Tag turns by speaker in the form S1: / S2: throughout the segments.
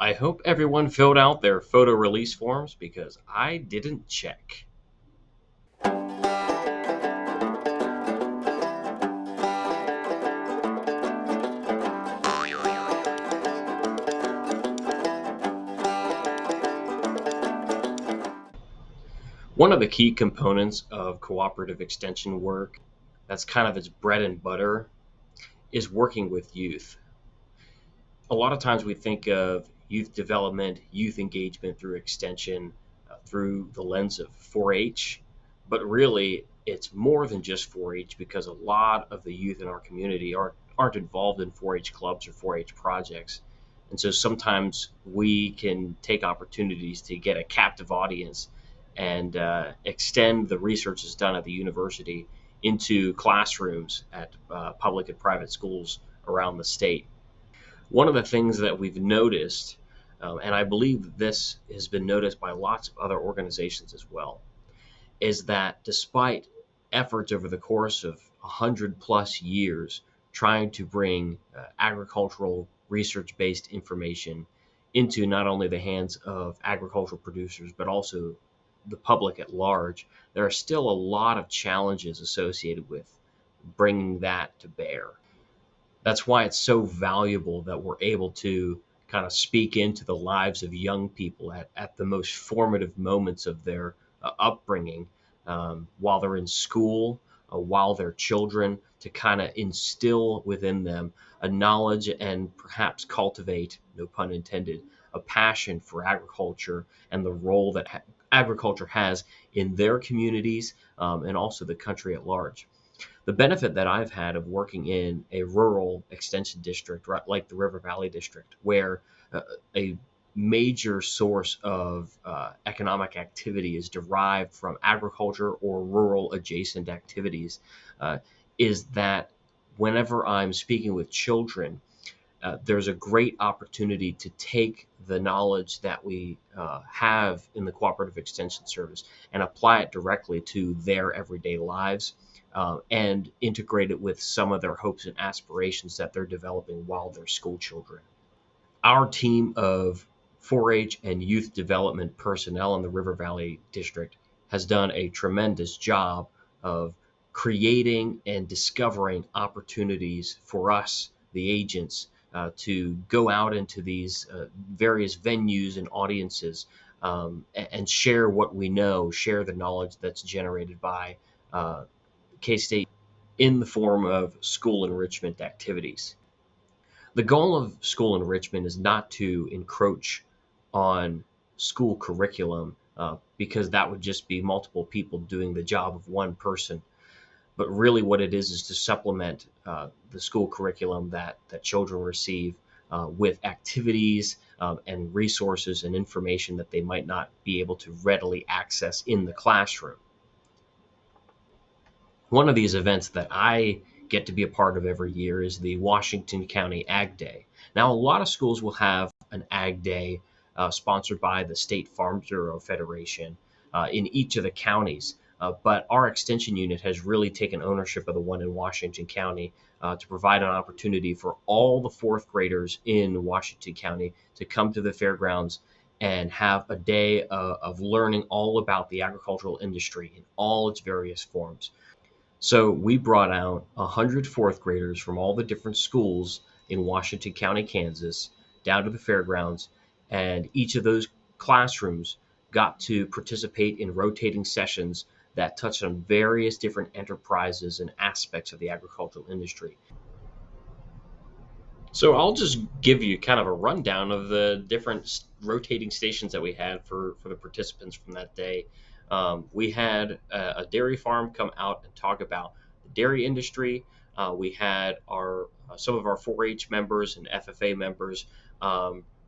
S1: I hope everyone filled out their photo release forms because I didn't check. One of the key components of cooperative extension work, that's kind of its bread and butter, is working with youth. A lot of times we think of youth development, youth engagement through extension, through the lens of 4 H, but really it's more than just 4 H because a lot of the youth in our community aren't involved in 4 H clubs or 4 H projects. And so sometimes we can take opportunities to get a captive audience and extend the research that's done at the university into classrooms at public and private schools around the state. One of the things that we've noticed, and I believe this has been noticed by lots of other organizations as well, is that despite efforts over the course of 100 plus years trying to bring agricultural research based information into not only the hands of agricultural producers, but also the public at large, there are still a lot of challenges associated with bringing that to bear. That's why it's so valuable that we're able to kind of speak into the lives of young people at the most formative moments of their upbringing, while they're in school, while they're children, to kind of instill within them a knowledge and perhaps cultivate, no pun intended, a passion for agriculture and the role that agriculture has in their communities, and also the country at large. The benefit that I've had of working in a rural extension district, right, like the River Valley district, where a major source of economic activity is derived from agriculture or rural adjacent activities, uh, is that whenever I'm speaking with children, there's a great opportunity to take the knowledge that we have in the cooperative extension service and apply it directly to their everyday lives, and integrate it with some of their hopes and aspirations that they're developing while they're school children. Our team of 4 H and youth development personnel in the River Valley District has done a tremendous job of creating and discovering opportunities for us, the agents, to go out into these various venues and audiences, and share what we know, share the knowledge that's generated by K State in the form of school enrichment activities. The goal of school enrichment is not to encroach on school curriculum, because that would just be multiple people doing the job of one person. But really, what it is to supplement the school curriculum that children receive with activities, and resources and information that they might not be able to readily access in the classroom. One of these events that I get to be a part of every year is the Washington County Ag Day. Now, a lot of schools will have an Ag Day sponsored by the State Farm Bureau Federation in each of the counties. But our extension unit has really taken ownership of the one in Washington County, to provide an opportunity for all the fourth graders in Washington County to come to the fairgrounds and have a day of learning all about the agricultural industry in all its various forms. So we brought out 100 fourth graders from all the different schools in Washington County, Kansas, down to the fairgrounds, and each of those classrooms got to participate in rotating sessions that touched on various different enterprises and aspects of the agricultural industry. So I'll just give you kind of a rundown of the different rotating stations that we had for the participants from that day. We had a dairy farm come out and talk about the dairy industry. We had our some of our 4-H members and FFA members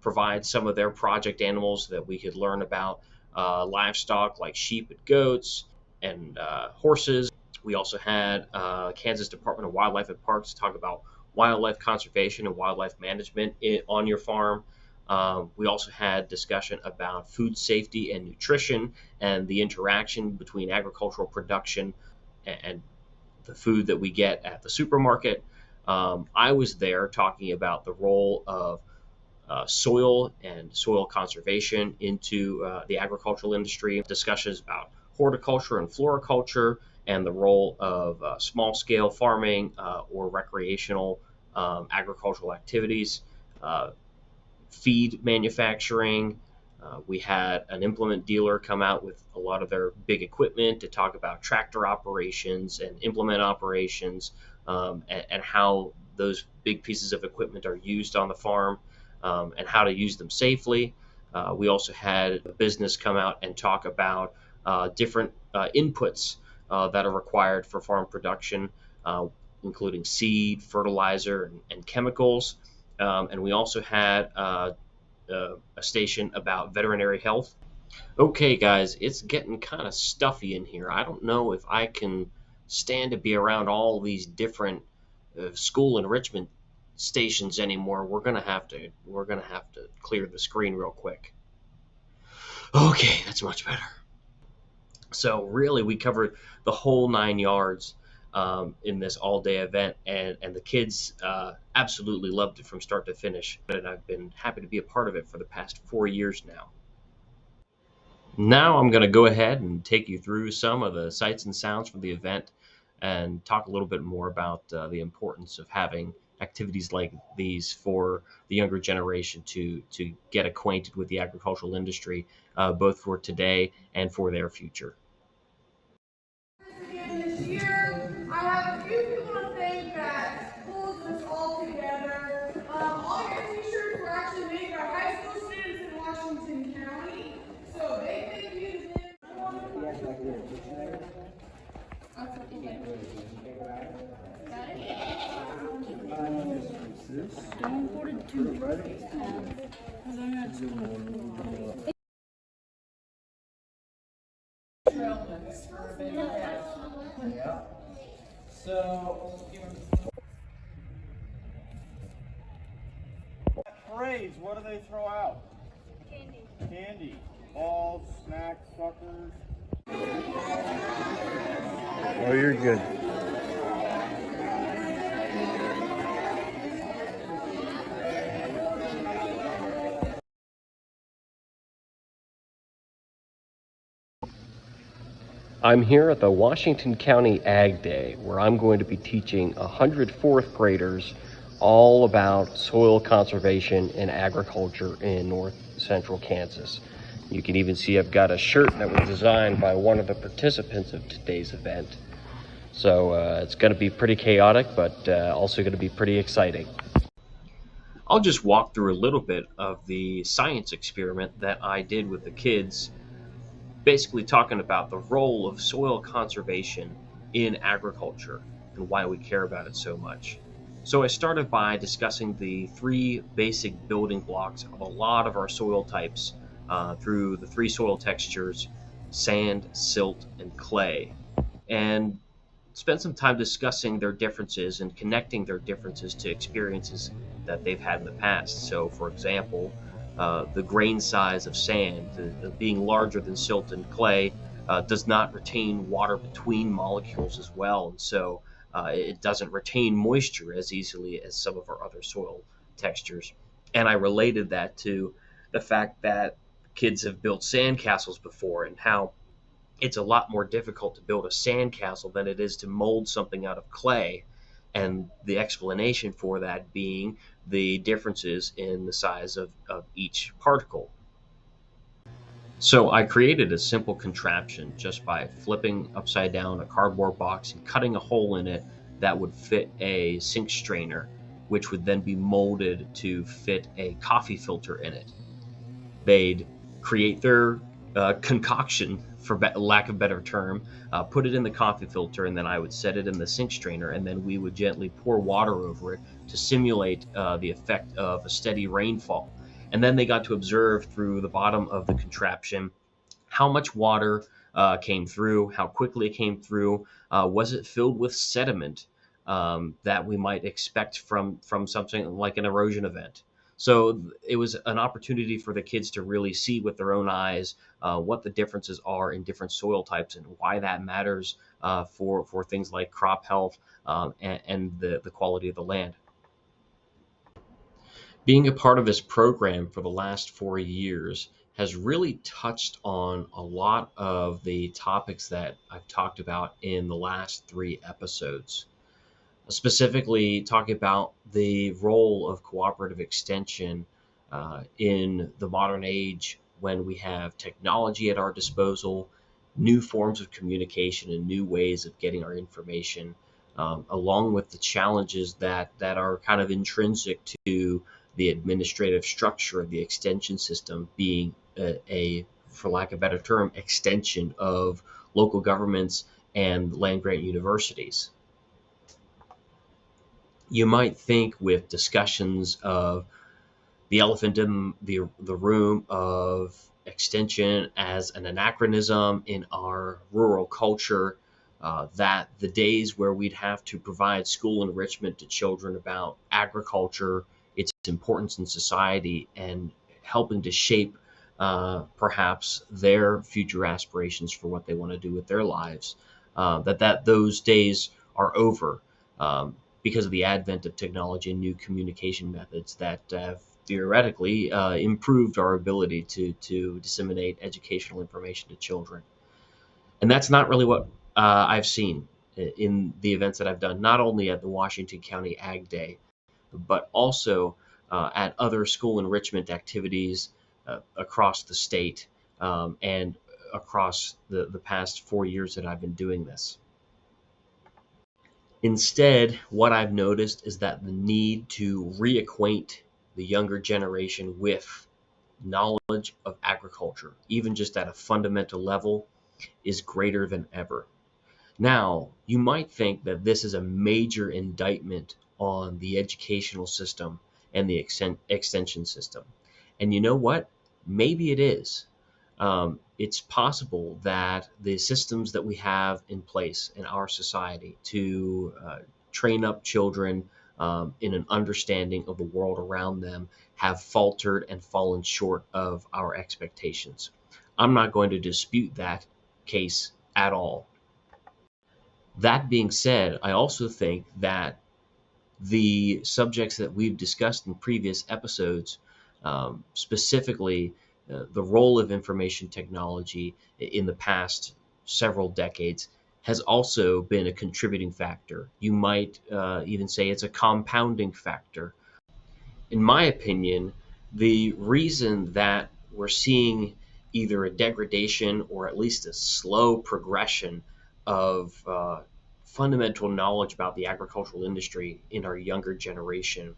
S1: provide some of their project animals that we could learn about, livestock like sheep and goats and horses. We also had Kansas Department of Wildlife and Parks talk about wildlife conservation and wildlife management on your farm. We also had discussion about food safety and nutrition and the interaction between agricultural production and the food that we get at the supermarket. I was there talking about the role of soil and soil conservation into the agricultural industry, discussions about horticulture and floriculture and the role of small scale farming or recreational agricultural activities, uh, feed manufacturing. We had an implement dealer come out with a lot of their big equipment to talk about tractor operations and implement operations, and how those big pieces of equipment are used on the farm, and how to use them safely. We also had a business come out and talk about different inputs that are required for farm production, uh, including seed, fertilizer, and chemicals. And we also had a station about veterinary health. Okay, guys, it's getting kind of stuffy in here. I don't know if I can stand to be around all these different school enrichment stations anymore. We're gonna have to clear the screen real quick. Okay, that's much better. So really, we covered the whole 9 yards in this all-day event, and the kids absolutely loved it from start to finish. And I've been happy to be a part of it for the past 4 years now. Now I'm going to go ahead and take you through some of the sights and sounds from the event and talk a little bit more about the importance of having activities like these for the younger generation to get acquainted with the agricultural industry, both for today and for their future.
S2: Again this year, I have a few people to thank that pulled us all together. All your t-shirts were actually made by high school students in Washington County. So big thank you to them.
S3: Yeah. So, parades, what do they throw out? Candy. Candy. Balls, snacks, suckers. Oh, you're good.
S1: I'm here at the Washington County Ag Day, where I'm going to be teaching 100 fourth graders all about soil conservation and agriculture in north central Kansas. You can even see I've got a shirt that was designed by one of the participants of today's event. So it's going to be pretty chaotic, but also going to be pretty exciting. I'll just walk through a little bit of the science experiment that I did with the kids, basically talking about the role of soil conservation in agriculture and why we care about it so much. So I started by discussing the three basic building blocks of a lot of our soil types through the three soil textures: sand, silt, and clay, and spent some time discussing their differences and connecting their differences to experiences that they've had in the past. So, for example, the grain size of sand, being larger than silt and clay, does not retain water between molecules as well. And so it doesn't retain moisture as easily as some of our other soil textures. And I related that to the fact that kids have built sandcastles before, and how it's a lot more difficult to build a sandcastle than it is to mold something out of clay. And the explanation for that being the differences in the size of each particle. So I created a simple contraption just by flipping upside down a cardboard box and cutting a hole in it that would fit a sink strainer, which would then be molded to fit a coffee filter in it. They'd create their concoction, for lack of a better term, put it in the coffee filter, and then I would set it in the sink strainer, and then we would gently pour water over it to simulate the effect of a steady rainfall. And then they got to observe through the bottom of the contraption how much water came through, how quickly it came through, was it filled with sediment that we might expect from something like an erosion event. So it was an opportunity for the kids to really see with their own eyes what the differences are in different soil types and why that matters for things like crop health and the quality of the land. Being a part of this program for the last 4 years has really touched on a lot of the topics that I've talked about in the last 3 episodes, specifically talking about the role of cooperative extension in the modern age when we have technology at our disposal, new forms of communication, and new ways of getting our information, along with the challenges that are kind of intrinsic to the administrative structure of the extension system being for lack of a better term, extension of local governments and land grant universities. You might think with discussions of the elephant in the room of extension as an anachronism in our rural culture, that the days where we'd have to provide school enrichment to children about agriculture, its importance in society, and helping to shape perhaps their future aspirations for what they want to do with their lives, that those days are over, because of the advent of technology and new communication methods that have theoretically improved our ability to disseminate educational information to children. And that's not really what I've seen in the events that I've done, not only at the Washington County Ag Day, but also at other school enrichment activities across the state, and across the past 4 years that I've been doing this. Instead, what I've noticed is that the need to reacquaint the younger generation with knowledge of agriculture, even just at a fundamental level, is greater than ever. Now, you might think that this is a major indictment on the educational system and the extension system. And you know what? Maybe it is. It's possible that the systems that we have in place in our society to train up children in an understanding of the world around them have faltered and fallen short of our expectations. I'm not going to dispute that case at all. That being said, I also think that the subjects that we've discussed in previous episodes, specifically the role of information technology in the past several decades, has also been a contributing factor. You might even say it's a compounding factor. In my opinion, the reason that we're seeing either a degradation or at least a slow progression of fundamental knowledge about the agricultural industry in our younger generation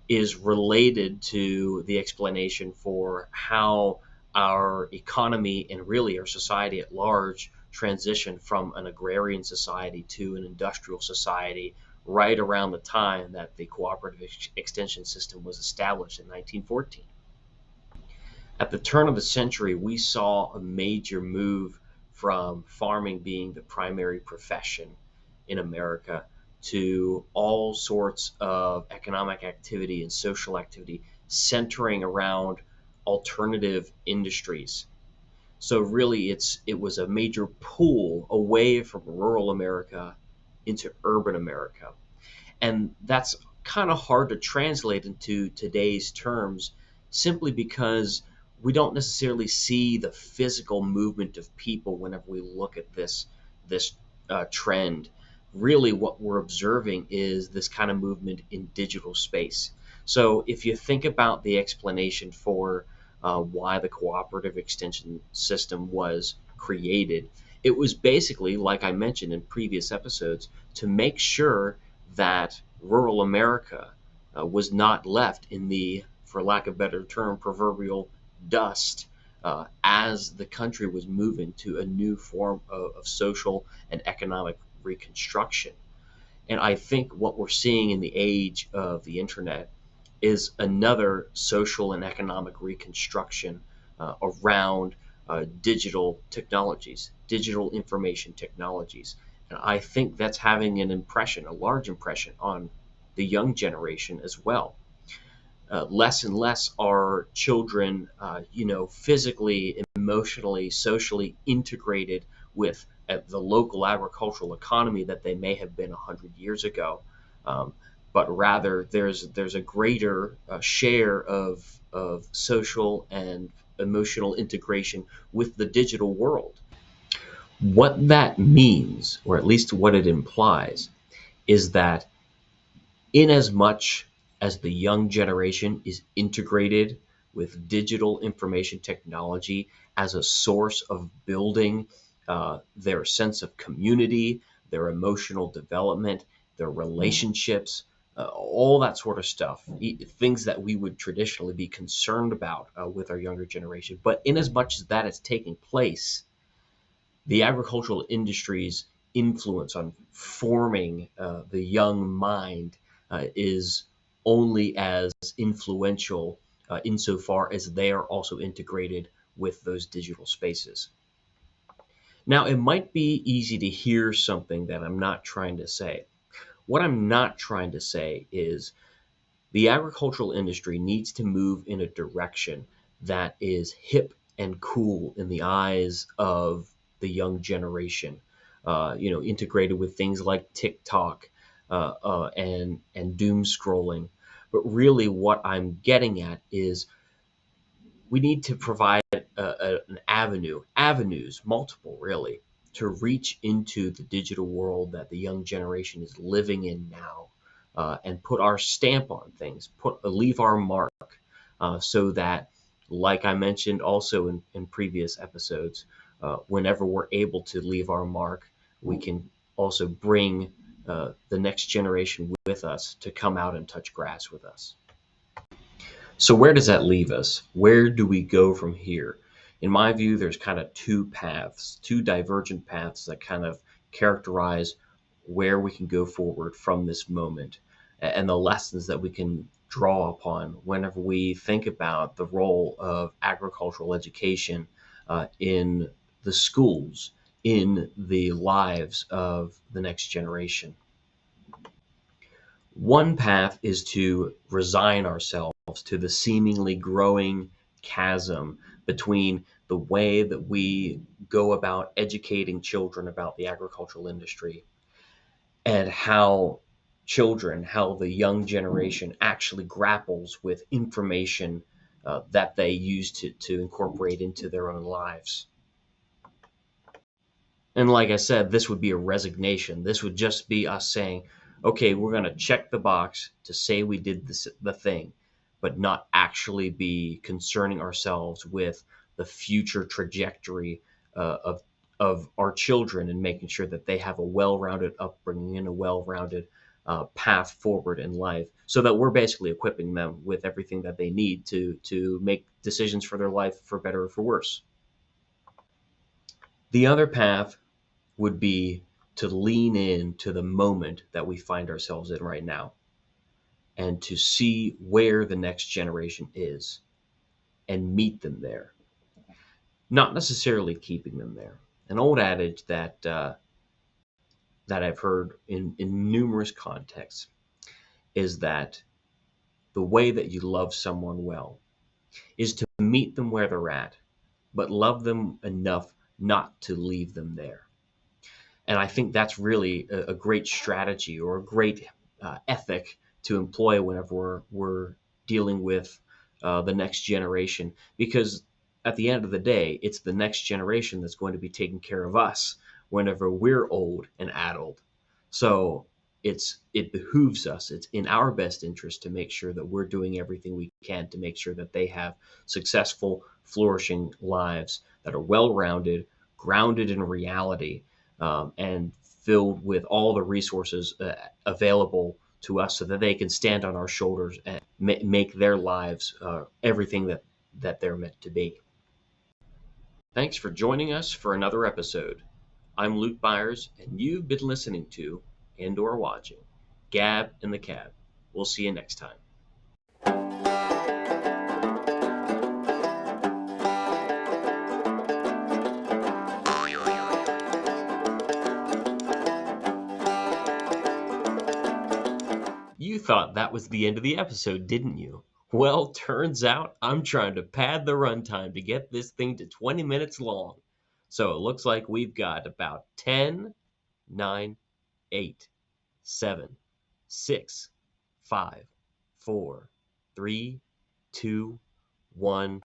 S1: is related to the explanation for how our economy and really our society at large transitioned from an agrarian society to an industrial society right around the time that the cooperative extension system was established in 1914. At the turn of the century, we saw a major move from farming being the primary profession in America to all sorts of economic activity and social activity centering around alternative industries. So really it was a major pull away from rural America into urban America. And that's kind of hard to translate into today's terms simply because we don't necessarily see the physical movement of people whenever we look at this trend. Really, what we're observing is this kind of movement in digital space. So, if you think about the explanation for why the cooperative extension system was created, it was basically, like I mentioned in previous episodes, to make sure that rural America was not left in the, for lack of a better term, proverbial dust as the country was moving to a new form of social and economic reconstruction. And I think what we're seeing in the age of the internet is another social and economic reconstruction around digital technologies, digital information technologies. And I think that's having an impression, a large impression on the young generation as well. Less and less are children, physically, emotionally, socially integrated with the local agricultural economy that they may have been 100 years ago. Um, but rather there's a greater share of social and emotional integration with the digital world. What that means, or at least what it implies, is that in as much as the young generation is integrated with digital information technology as a source of building their sense of community, their emotional development, their relationships, all that sort of stuff, things that we would traditionally be concerned about with our younger generation. But in as much as that is taking place, the agricultural industry's influence on forming the young mind is only as influential insofar as they are also integrated with those digital spaces. Now, it might be easy to hear something that I'm not trying to say. What I'm not trying to say is the agricultural industry needs to move in a direction that is hip and cool in the eyes of the young generation. Integrated with things like TikTok and doom scrolling. But really, what I'm getting at is we need to provide an avenues, multiple really, to reach into the digital world that the young generation is living in now, and put our stamp on things, leave our mark, so that, like I mentioned also in previous episodes, whenever we're able to leave our mark, we can also bring the next generation with us to come out and touch grass with us. So where does that leave us? Where do we go from here? In my view, there's kind of two paths, two divergent paths that kind of characterize where we can go forward from this moment and the lessons that we can draw upon whenever we think about the role of agricultural education in the schools, in the lives of the next generation. One path is to resign ourselves to the seemingly growing chasm between the way that we go about educating children about the agricultural industry and how the young generation actually grapples with information that they use to incorporate into their own lives. And like I said, this would be a resignation. This would just be us saying, okay, we're going to check the box to say we did the thing, but not actually be concerning ourselves with the future trajectory of our children and making sure that they have a well-rounded upbringing and a well-rounded path forward in life, so that we're basically equipping them with everything that they need to make decisions for their life, for better or for worse. The other path would be to lean in to the moment that we find ourselves in right now and to see where the next generation is and meet them there, not necessarily keeping them there. An old adage that I've heard in numerous contexts is that the way that you love someone well is to meet them where they're at, but love them enough not to leave them there. And I think that's really a great strategy or a great ethic to employ whenever we're dealing with the next generation. Because at the end of the day, it's the next generation that's going to be taking care of us whenever we're old and addled. So it behooves us, it's in our best interest to make sure that we're doing everything we can to make sure that they have successful, flourishing lives that are well-rounded, grounded in reality, and filled with all the resources available to us so that they can stand on our shoulders and make their lives everything that they're meant to be. Thanks for joining us for another episode. I'm Luke Byers, and you've been listening to and/or watching Gab in the Cab. We'll see you next time. You thought that was the end of the episode, didn't you? Well, turns out I'm trying to pad the runtime to get this thing to 20 minutes long. So it looks like we've got about 10, 9, 8, 7, 6, 5, 4, 3, 2, 1.